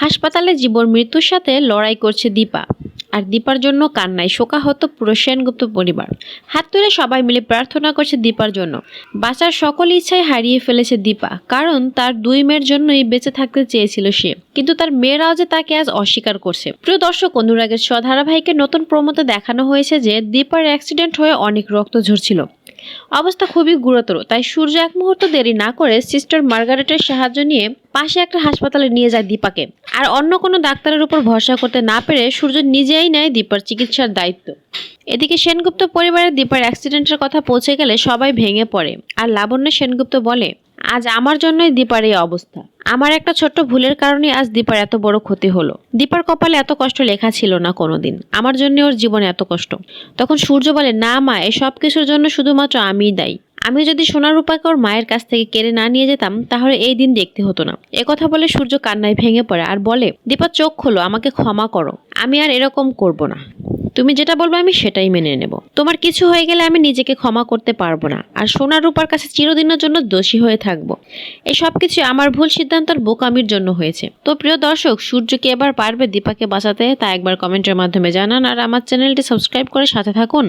হাসপাতালে জীবন মৃত্যুর সাথে লড়াই করছে দীপা। আর দীপার জন্য কান্নায় শোকাহত পুরো সেনগুপ্ত পরিবার। হাত তুলে সবাই মিলে প্রার্থনা করছে দীপার জন্য। বাঁচার সকল ইচ্ছাই হারিয়ে ফেলেছে দীপা, কারণ তার দুই মেয়ের জন্যই বেঁচে থাকতে চেয়েছিল সে, কিন্তু তার মেয়েরাও যে তাকে আজ অস্বীকার করছে। প্রিয় দর্শক, অনুরাগের ধারাবাহিকের নতুন প্রোমোতে দেখানো হয়েছে যে দীপার অ্যাক্সিডেন্ট হয়ে অনেক রক্ত ঝরছিল, অবস্থা খুবই গুরুতর। তাই সূর্য এক মুহূর্ত দেরি না করে সিস্টার মার্গারেটের সাহায্য নিয়ে পাশে একটা হাসপাতালে নিয়ে যায় দীপাকে। আর অন্য কোনো ডাক্তারের উপর ভরসা করতে না পেরে সূর্য নিজেই নেয় দীপার চিকিৎসার দায়িত্ব। এদিকে সেনগুপ্ত পরিবারের দীপার অ্যাক্সিডেন্টের কথা পৌঁছে গেলে সবাই ভেঙে পড়ে। আর লাবণ্য সেনগুপ্ত বলে, আজ আমার জন্যই দীপার এই অবস্থা। আমার একটা ছোট্ট ভুলের কারণে আজ দীপার এত বড় ক্ষতি হলো। দীপার কপালে এত কষ্ট লেখা ছিল না কোনোদিন, আমার জন্য ওর জীবনে এত কষ্ট। তখন সূর্য বলে, না মা, এই সব কিছুর জন্য শুধুমাত্র আমিই দায়ী। আমি যদি সোনা রূপাকে ওর মায়ের কাছ থেকে কেড়ে না নিয়ে যেতাম, তাহলে এই দিন দেখতে হতো না। একথা বলে সূর্য কান্নায় ভেঙে পড়ে আর বলে, দীপা চোখ খোলো, আমাকে ক্ষমা করো, আমি আর এরকম করব না। তুমি যেটা বলবে আমি সেটাই মেনে নেব। তোমার কিছু হয়ে গেলে আমি নিজেকে ক্ষমা করতে পারবো না, আর সোনা রূপার কাছে চিরদিনের জন্য দোষী হয়ে থাকবো। এই সব কিছু আমার ভুল সিদ্ধান্তর বোকামির জন্য হয়েছে। তো প্রিয় দর্শক, সূর্য কি এবার পারবে দীপাকে বাঁচাতে? তা একবার কমেন্টের মাধ্যমে জানান, আর আমার চ্যানেলটি সাবস্ক্রাইব করে সাথে থাকুন।